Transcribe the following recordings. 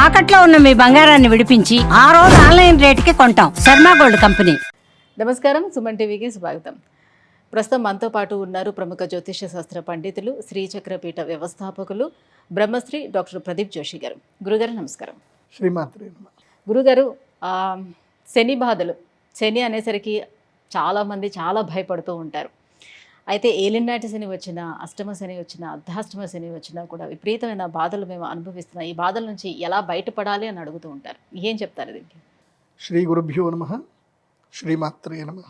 తాకట్లో ఉన్న మీ బంగారాన్ని విడిపించి ఆ రోజు ఆన్లైన్ రేటుకి కొంటాం. Sharma gold company. నమస్కారం, సుమన్ టీవీకి స్వాగతం. ప్రస్తుతం మనతో పాటు ఉన్నారు ప్రముఖ జ్యోతిష శాస్త్ర పండితులు, శ్రీచక్రపీఠ వ్యవస్థాపకులు, బ్రహ్మశ్రీ డాక్టర్ ప్రదీప్ జోషి గారు. గురుగారు నమస్కారం. శ్రీమాత్రి. గురుగారు, శని బాధలు, శని అనేసరికి చాలామంది చాలా భయపడుతూ ఉంటారు. అయితే ఏలినాటి శని వచ్చినా, అష్టమ శని వచ్చినా, అర్ధాష్టమ శని వచ్చినా కూడా విపరీతమైన బాధలు మేము అనుభవిస్తున్నాం. ఈ బాధల నుంచి ఎలా బయటపడాలి అని అడుగుతూ ఉంటారు. ఏం చెప్తారు దీనికి? శ్రీ గురుభ్యో నమః. శ్రీమాత్రే నమః.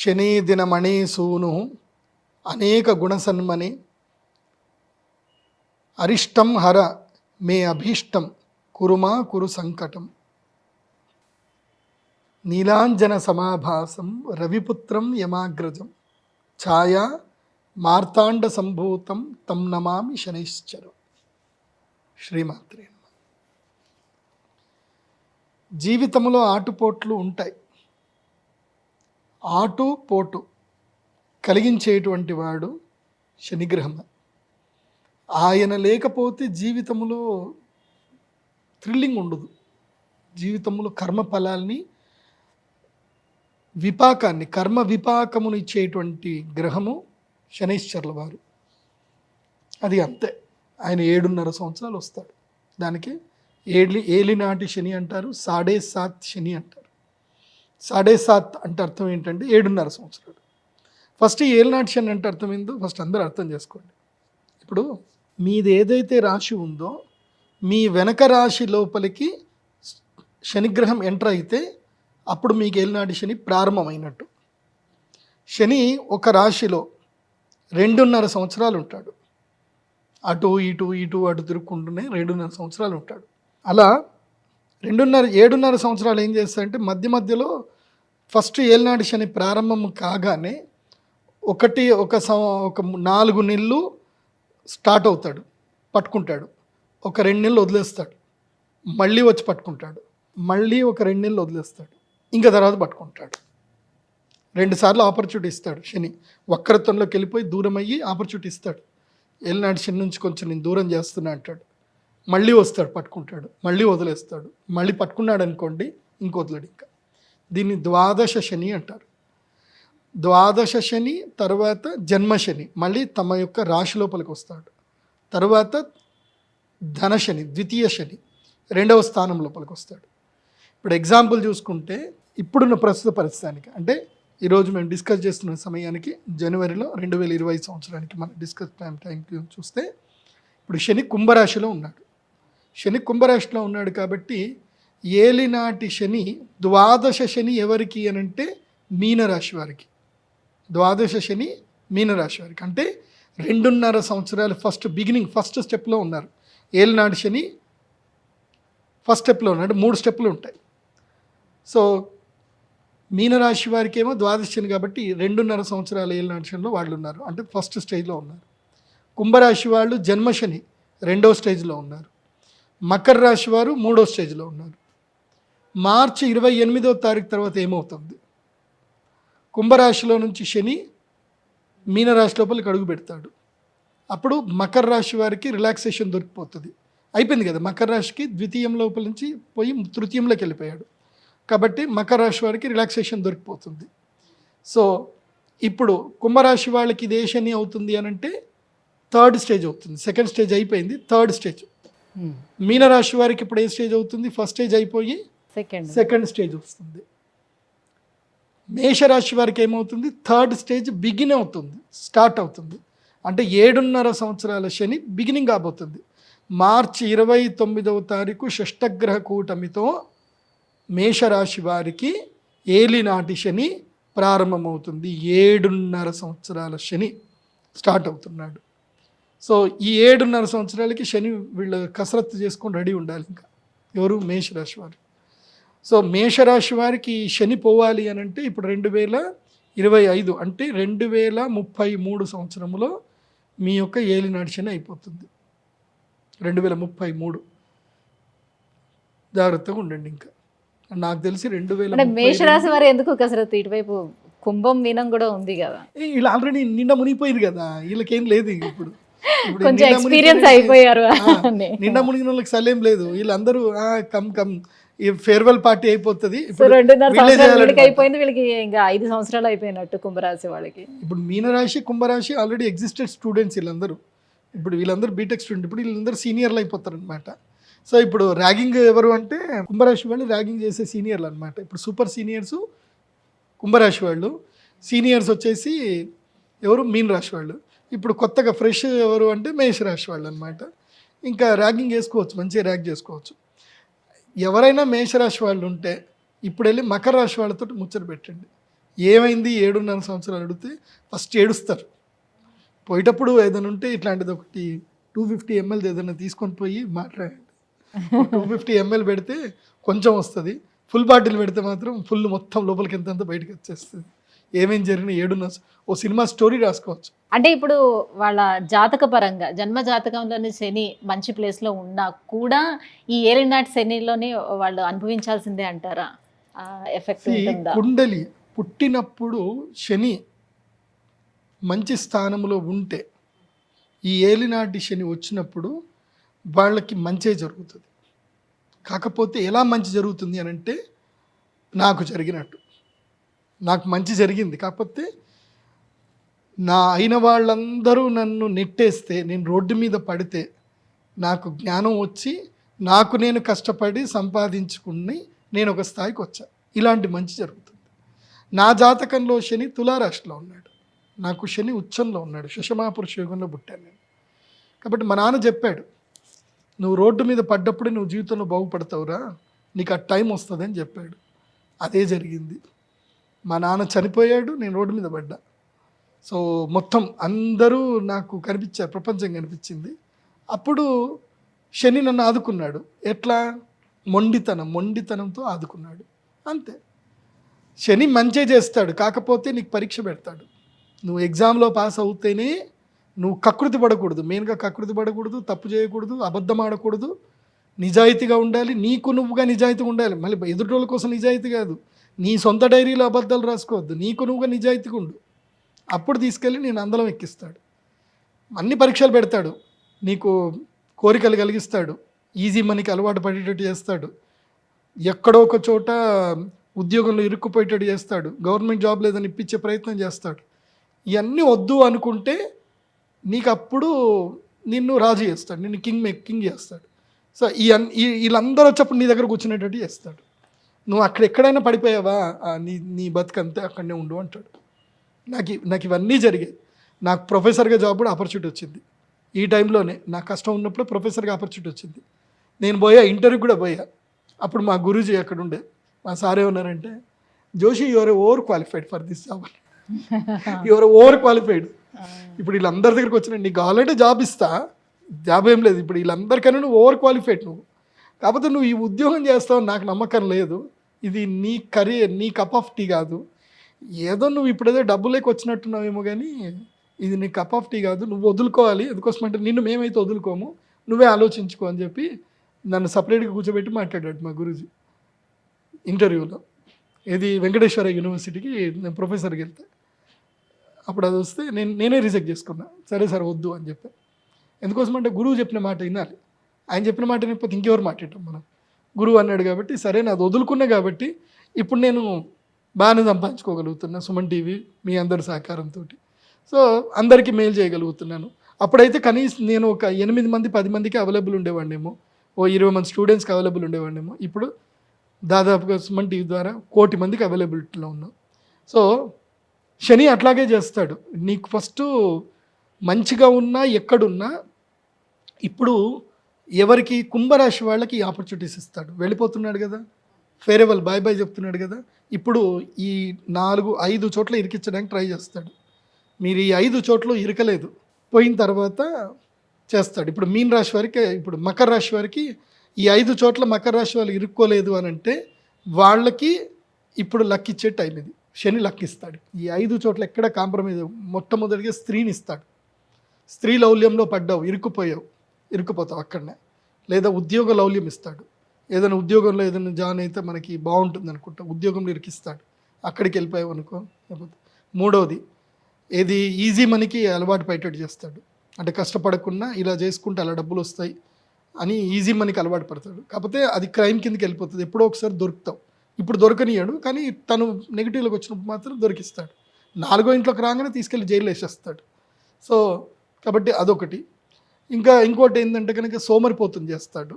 శని దినమణి సూను అనేక గుణసన్మని అరిష్టం హర మే అభీష్టం కురుమా కురు సంకటం నీలాంజన సమాభాసం రవిపుత్రం యమాగ్రజం ఛాయా మార్తాండ సంభూతం తం నమామి శనైశ్చరం. శ్రీమాత్రే నమః. జీవితంలో ఆటుపోట్లు ఉంటాయి. ఆటు పోటు కలిగించేటువంటి వాడు శనిగ్రహం. ఆయన లేకపోతే జీవితంలో థ్రిల్లింగ్ ఉండదు. జీవితంలో కర్మ ఫలాల్ని, విపాకాన్ని, కర్మ విపాకమును ఇచ్చేటువంటి గ్రహము శనైశ్చరుల వారు. అది అంతే. ఆయన 7.5 సంవత్సరాలు వస్తాడు. దానికి ఏలినాటి శని అంటారు, 7.5 శని అంటారు. 7.5 అంటే అర్థం ఏంటంటే 7.5 సంవత్సరాలు. ఫస్ట్ ఏలినాటి శని అంటే అర్థం ఏందో ఫస్ట్ అందరూ అర్థం చేసుకోండి. ఇప్పుడు మీది ఏదైతే రాశి ఉందో, మీ వెనక రాశి లోపలికి శనిగ్రహం ఎంటర్ అయితే అప్పుడు మీకు ఏలినాటి శని ప్రారంభమైనట్టు. శని ఒక రాశిలో 2.5 సంవత్సరాలు ఉంటాడు. అటు ఇటు అటు తిరుక్కుంటూనే 2.5 సంవత్సరాలు ఉంటాడు. అలా 7.5 సంవత్సరాలు ఏం చేస్తాడంటే మధ్యలో ఫస్ట్ ఏలినాటి శని ప్రారంభం కాగానే ఒక 4 నెలలు స్టార్ట్ అవుతాడు, పట్టుకుంటాడు. ఒక 2 నెలలు వదిలేస్తాడు, మళ్ళీ వచ్చి పట్టుకుంటాడు, మళ్ళీ ఒక 2 నెలలు వదిలేస్తాడు, ఇంకా తర్వాత పట్టుకుంటాడు. 2 సార్లు ఆపర్చునిటీ ఇస్తాడు శని. వక్రత్వంలోకి వెళ్ళిపోయి దూరం అయ్యి ఆపర్చునిటీ ఇస్తాడు. ఏలినాటి శని నుంచి కొంచెం నేను దూరం చేస్తున్నా అంటాడు, మళ్ళీ వస్తాడు, పట్టుకుంటాడు, మళ్ళీ వదిలేస్తాడు, మళ్ళీ పట్టుకున్నాడు అనుకోండి ఇంకొదలడు. ఇంకా దీన్ని ద్వాదశ శని అంటారు. ద్వాదశ శని తర్వాత జన్మశని, మళ్ళీ తమ యొక్క రాశి లోపలికి వస్తాడు. తర్వాత ధనశని, ద్వితీయ శని, 2వ స్థానం లోపలికి వస్తాడు. ఇప్పుడు ఎగ్జాంపుల్ చూసుకుంటే ఇప్పుడున్న ప్రస్తుత పరిస్థితానికి, అంటే ఈరోజు మేము డిస్కస్ చేస్తున్న సమయానికి జనవరిలో 2020 సంవత్సరానికి మనం డిస్కస్ టైంకి చూస్తే ఇప్పుడు శని కుంభరాశిలో ఉన్నాడు. శని కుంభరాశిలో ఉన్నాడు కాబట్టి ఏలినాటి శని, ద్వాదశ శని ఎవరికి అని అంటే మీనరాశి వారికి. ద్వాదశ శని మీనరాశి వారికి అంటే 2.5 సంవత్సరాలు ఫస్ట్ స్టెప్లో ఉన్నారు. ఏలినాటి శని ఫస్ట్ స్టెప్లో ఉన్నాడు. 3 స్టెప్పులు ఉంటాయి. సో మీనరాశి వారికి ఏమో ద్వాదశ శని కాబట్టి 2.5 సంవత్సరాల ఏలినాటి శనిలో వాళ్ళు ఉన్నారు, అంటే ఫస్ట్ స్టేజ్లో ఉన్నారు. కుంభరాశి వాళ్ళు జన్మశని 2వ స్టేజ్లో ఉన్నారు. మకర రాశి వారు 3వ స్టేజ్లో ఉన్నారు. మార్చి 28వ తారీఖు తర్వాత ఏమవుతుంది? కుంభరాశిలో నుంచి శని మీనరాశి లోపలికి అడుగు పెడతాడు. అప్పుడు మకర రాశి వారికి రిలాక్సేషన్ దొరికిపోతుంది. అయిపోయింది కదా, మకర రాశికి ద్వితీయం లోపల నుంచి పోయి తృతీయంలోకి వెళ్ళిపోయాడు కాబట్టి మకర రాశి వారికి రిలాక్సేషన్ దొరికిపోతుంది. సో ఇప్పుడు కుంభరాశి వాళ్ళకి ఇది ఏ శని అవుతుంది అని అంటే 3rd స్టేజ్ అవుతుంది. 2nd స్టేజ్ అయిపోయింది, 3rd స్టేజ్. మీనరాశి వారికి ఇప్పుడు ఏ స్టేజ్ అవుతుంది? ఫస్ట్ స్టేజ్ అయిపోయి సెకండ్ స్టేజ్ వస్తుంది. మేషరాశి వారికి ఏమవుతుంది? 3rd స్టేజ్ స్టార్ట్ అవుతుంది. అంటే 7.5 సంవత్సరాల శని బిగినింగ్ కాబోతుంది. మార్చి 29వ తారీఖు షష్టగ్రహ కూటమితో మేషరాశి వారికి ఏలినాటి శని ప్రారంభమవుతుంది. 7.5 సంవత్సరాల శని స్టార్ట్ అవుతున్నాడు. సో ఈ 7.5 సంవత్సరాలకి శని వీళ్ళు కసరత్తు చేసుకొని రెడీ ఉండాలి. ఇంకా ఎవరు? మేషరాశి వారు. సో మేషరాశి వారికి శని పోవాలి అని అంటే ఇప్పుడు 2025 అంటే 2033 సంవత్సరంలో మీ యొక్క ఏలినాటి శని అయిపోతుంది. 2033 జాగ్రత్తగా ఉండండి. ఇంకా నాకు తెలిసి 2000 మేషరాశి వారు ఎందుకు కసరత్తు? ఇటువైపు కుంభం మీనం కూడా ఉంది కదా, వీళ్ళు ఆల్రెడీ నిండా మునిగిపోయింది కదా, వీళ్ళకేం లేదు ఇప్పుడు. ఇప్పుడు కొంచెం నిండా ఎక్స్పీరియన్స్ మునిగిపోయిన- అయిపోయారు ఆ, అని. నిండా మునిగిన వాళ్ళకి సలేం లేదు, వీళ్ళందరూ కమ్ కమ్ ఈ ఫేర్వెల్ పార్టీ అయిపోతుంది, సో ఇప్పుడు 2.5 వీళ్ళే సంవత్సరాలు వీళ్ళకి చేయాలన్నమాట. అయిపోయింది, వీళ్ళకి ఇంకా 5 సంవత్సరాలు అయిపోయినట్టు కుంభరాశి వాళ్ళకి. ఇప్పుడు మీనరాశి కుంభరాశి ఆల్రెడీ ఎగ్జిస్టెడ్ స్టూడెంట్స్ వీళ్ళందరూ, ఇప్పుడు వీళ్ళందరూ బీటెక్ స్టూడెంట్, ఇప్పుడు వీళ్ళందరూ సీనియర్లు అయిపోతారు అనమాట. సో ఇప్పుడు ర్యాగింగ్ ఎవరు అంటే కుంభరాశి వాళ్ళు ర్యాగింగ్ చేసే సీనియర్లు అనమాట. ఇప్పుడు సూపర్ సీనియర్స్ కుంభరాశి వాళ్ళు, సీనియర్స్ వచ్చేసి ఎవరు మీన రాశి వాళ్ళు. ఇప్పుడు కొత్తగా ఫ్రెష్ ఎవరు అంటే మేషరాశి వాళ్ళు అనమాట. ఇంకా ర్యాగింగ్ చేసుకోవచ్చు, మంచిగా ర్యాగ్ చేసుకోవచ్చు. ఎవరైనా మేషరాశి వాళ్ళు ఉంటే ఇప్పుడు వెళ్ళి మకర రాశి వాళ్ళతో ముచ్చట పెట్టండి, ఏమైంది 7.5 సంవత్సరాలు అడిగితే ఫస్ట్ ఏడుస్తారు. పోయేటప్పుడు ఏదైనా ఉంటే ఇట్లాంటిది ఒకటి 250 ml ఏదైనా తీసుకొని పోయి మాట్లాడండి. 250 ml పెడితే కొంచెం వస్తుంది, ఫుల్ బాటిల్ పెడితే మాత్రం ఫుల్ మొత్తం లోపలికి ఎంత బయటకు వచ్చేస్తుంది. ఏమేం జరిగినా 7.5 ఓ సినిమా స్టోరీ రాసుకోవచ్చు. అంటే ఇప్పుడు వాళ్ళ జాతక పరంగా జన్మ జాతకంలోని శని మంచి ప్లేస్ లో ఉన్నా కూడా ఈ ఏలినాటి శనిలోనే వాళ్ళు అనుభవించాల్సిందే అంటారా? ఎఫెక్ట్ ఉంటుందా? కుండలి పుట్టినప్పుడు శని మంచి స్థానంలో ఉంటే ఈ ఏలినాటి శని వచ్చినప్పుడు వాళ్ళకి మంచే జరుగుతుంది. కాకపోతే ఎలా మంచి జరుగుతుంది అని అంటే నాకు జరిగినట్టు, నాకు మంచి జరిగింది, కాకపోతే నా అయిన వాళ్ళందరూ నన్ను నెట్టేస్తే, నేను రోడ్డు మీద పడితే నాకు జ్ఞానం వచ్చి నాకు నేను కష్టపడి సంపాదించుకుని నేను ఒక స్థాయికి వచ్చా. ఇలాంటి మంచి జరుగుతుంది. నా జాతకంలో శని తులారాశిలో ఉన్నాడు, నాకు శని ఉచ్చంలో ఉన్నాడు, శశమాపురుష యోగంలో పుట్టాను నేను. కాబట్టి మా నాన్న చెప్పాడు, నువ్వు రోడ్డు మీద పడ్డప్పుడు నువ్వు జీవితంలో బాగుపడతావురా, నీకు ఆ టైం వస్తుంది అని చెప్పాడు. అదే జరిగింది. మా నాన్న చనిపోయాడు, నేను రోడ్డు మీద పడ్డా. సో మొత్తం అందరూ నాకు కనిపించారు, ప్రపంచం కనిపించింది. అప్పుడు శని నన్ను ఆదుకున్నాడు. ఎట్లా? మొండితనంతో ఆదుకున్నాడు, అంతే. శని మంచి చేస్తాడు, కాకపోతే నీకు పరీక్ష పెడతాడు. నువ్వు ఎగ్జామ్లో పాస్ అవుతేనే, నువ్వు కకృతి పడకూడదు, మెయిన్గా కకృతి పడకూడదు, తప్పు చేయకూడదు, అబద్ధం ఆడకూడదు, నిజాయితీగా ఉండాలి, నీకు నువ్వుగా నిజాయితీగా ఉండాలి. మళ్ళీ ఎదుటోళ్ళ కోసం నిజాయితీ కాదు, నీ సొంత డైరీలో అబద్ధాలు రాసుకోవద్దు, నీకు నువ్వుగా నిజాయితీగా ఉండు. అప్పుడు తీసుకెళ్ళి నేను అందలం ఎక్కిస్తాడు. అన్ని పరీక్షలు పెడతాడు, నీకు కోరికలు కలిగిస్తాడు, ఈజీ మనీకి అలవాటు పడేటట్టు చేస్తాడు, ఎక్కడో ఒక చోట ఉద్యోగంలో ఇరుక్కుపోయేటట్టు చేస్తాడు, గవర్నమెంట్ జాబ్ లేదని ఇప్పించే ప్రయత్నం చేస్తాడు. ఇవన్నీ వద్దు అనుకుంటే నీకు అప్పుడు నిన్ను రాజు చేస్తాడు, నిన్ను కింగ్ చేస్తాడు. సో వీళ్ళందరూ వచ్చేప్పుడు నీ దగ్గర కూర్చునేటట్టు చేస్తాడు. నువ్వు అక్కడ ఎక్కడైనా పడిపోయావా, నీ బతుకంతే అక్కడనే ఉండు అంటాడు. నాకు ఇవన్నీ జరిగాయి. నాకు ప్రొఫెసర్గా జాబ్ కూడా ఆపర్చునిటీ వచ్చింది. ఈ టైంలోనే నాకు కష్టం ఉన్నప్పుడు ప్రొఫెసర్గా ఆపర్చునిటీ వచ్చింది. నేను ఇంటర్వ్యూ కూడా పోయా. అప్పుడు మా గురూజీ అక్కడ ఉండే, మా సార్ ఏమన్నారంటే, Joshi your over qualified for this job, your over qualified. ఇప్పుడు వీళ్ళందరి దగ్గరికి వచ్చిన నీకు కావాలంటే జాబ్ ఇస్తా, జాబ్ ఏం లేదు, ఇప్పుడు వీళ్ళందరికన్నా నువ్వు ఓవర్ క్వాలిఫైడ్ నువ్వు, కాకపోతే నువ్వు ఈ ఉద్యోగం చేస్తావు నాకు నమ్మకం లేదు, ఇది నీ కెరీర్, నీ కప్ ఆఫ్ టీ కాదు, ఏదో నువ్వు ఇప్పుడేదో డబ్బులేకి వచ్చినట్టున్నావేమో కానీ ఇది నీ కప్ ఆఫ్ టీ కాదు, నువ్వు వదులుకోవాలి, ఎందుకోసమంటే నిన్ను మేమైతే వదులుకోము, నువ్వే ఆలోచించుకో అని చెప్పి నన్ను సపరేట్గా కూర్చోబెట్టి మాట్లాడాడు మా గురూజీ ఇంటర్వ్యూలో. ఇది వెంకటేశ్వర యూనివర్సిటీకి నేను ప్రొఫెసర్కి వెళ్తే అప్పుడు అది వస్తే నేనే రిజెక్ట్ చేసుకున్నా. సరే సార్ వద్దు అని చెప్పి. ఎందుకోసమంటే గురువు చెప్పిన మాట వినాలి, ఆయన చెప్పిన మాట వినకపోతే ఇంకెవరు మాట్లాడటం మనం. గురువు అన్నాడు కాబట్టి సరే, నాది వదులుకున్నా కాబట్టి ఇప్పుడు నేను బాగానే సంపాదించుకోగలుగుతున్నా సుమన్ టీవీ మీ అందరి సహకారంతో. సో అందరికీ మెయిల్ చేయగలుగుతున్నాను. అప్పుడైతే కనీసం నేను ఒక 8 మంది 10 మందికి అవైలబుల్ ఉండేవాడినేమో, ఓ 20 మంది స్టూడెంట్స్కి అవైలబుల్ ఉండేవాడినేమో. ఇప్పుడు దాదాపుగా సుమన్ టీవీ ద్వారా 1 కోటి మందికి అవైలబిలిటీలో ఉన్నాం. సో శని అట్లాగే చేస్తాడు, నీకు ఫస్ట్ మంచిగా ఉన్నా ఎక్కడున్నా. ఇప్పుడు ఎవరికి కుంభరాశి వాళ్ళకి ఆపర్చునిటీస్ ఇస్తాడు, వెళ్ళిపోతున్నాడు కదా, ఫేరెవల్ బాయ్ బాయ్ చెప్తున్నాడు కదా. ఇప్పుడు ఈ 4-5 చోట్ల ఇరికించడానికి ట్రై చేస్తాడు. మీరు ఈ 5 చోట్ల ఇరకలేదు, పోయిన తర్వాత చేస్తాడు. ఇప్పుడు మీన రాశి వారికి, ఇప్పుడు మకర రాశి వారికి ఈ 5 చోట్ల మకర రాశి వాళ్ళు ఇరుక్కోలేదు అని అంటే వాళ్ళకి ఇప్పుడు లక్ ఇచ్చే టైం ఇది. శని లక్ ఇస్తాడు. ఈ 5 చోట్ల ఎక్కడ కాంప్రమైజ్, మొట్టమొదటిగా స్త్రీని ఇస్తాడు. స్త్రీ లౌల్యంలో పడ్డావు, ఇరుక్కుపోతావు అక్కడనే. లేదా ఉద్యోగ లౌల్యం ఇస్తాడు, ఏదైనా ఉద్యోగంలో ఏదైనా జాయిన్ అయితే మనకి బాగుంటుంది అనుకుంటా, ఉద్యోగంలో ఇరికిస్తాడు, అక్కడికి వెళ్ళిపోయావు అనుకో. లేకపోతే 3వది ఏది ఈజీ మనీకి అలవాటు పడేటట్టు చేస్తాడు. అంటే కష్టపడకుండా ఇలా చేసుకుంటే అలా డబ్బులు వస్తాయి అని ఈజీ మనీకి అలవాటు పడతాడు. కాకపోతే అది క్రైమ్ కిందకి వెళ్ళిపోతుంది. ఎప్పుడో ఒకసారి దొరుకుతాం. ఇప్పుడు దొరకనియాడు, కానీ తను నెగిటివ్లోకి వచ్చినప్పుడు మాత్రం దొరికిస్తాడు. 4వ ఇంట్లోకి రాగానే తీసుకెళ్ళి జైల్లో వేసేస్తాడు. సో కాబట్టి అదొకటి. ఇంకోటి ఏంటంటే కనుక సోమరిపోతుని చేస్తాడు.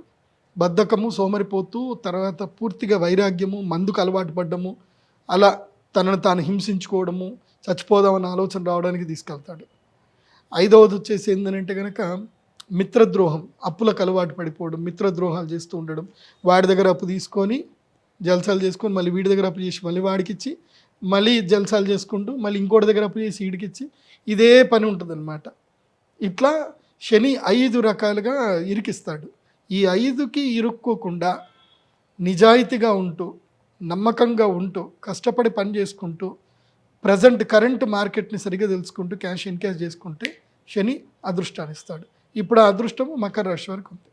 బద్ధకము, సోమరిపోతూ, తర్వాత పూర్తిగా వైరాగ్యము, మందుకు అలవాటు పడ్డము, అలా తనను తాను హింసించుకోవడము, చచ్చిపోదామన్న ఆలోచన రావడానికి తీసుకెళ్తాడు. 5వది వచ్చేసి ఏంటంటే కనుక మిత్రద్రోహం, అప్పులకు అలవాటు పడిపోవడం, మిత్రద్రోహాలు చేస్తూ ఉండడం. వాడి దగ్గర అప్పు తీసుకొని జల్సాలు చేసుకొని మళ్ళీ వీడి దగ్గర అప్పు చేసి మళ్ళీ వాడికిచ్చి మళ్ళీ జల్సాలు చేసుకుంటూ మళ్ళీ ఇంకోటి దగ్గర అప్పు చేసి వీడికిచ్చి ఇదే పని ఉంటుందన్నమాట. ఇట్లా శని 5 రకాలుగా ఇరికిస్తాడు. ఈ 5కి ఇరుక్కోకుండా నిజాయితీగా ఉంటూ, నమ్మకంగా ఉంటూ, కష్టపడి పని చేసుకుంటూ, కరెంట్ మార్కెట్ని సరిగ్గా తెలుసుకుంటూ క్యాష్ చేసుకుంటే శని అదృష్టాన్ని ఇస్తాడు. ఇప్పుడు ఆ అదృష్టము మకర రాశి వారికి ఉంది.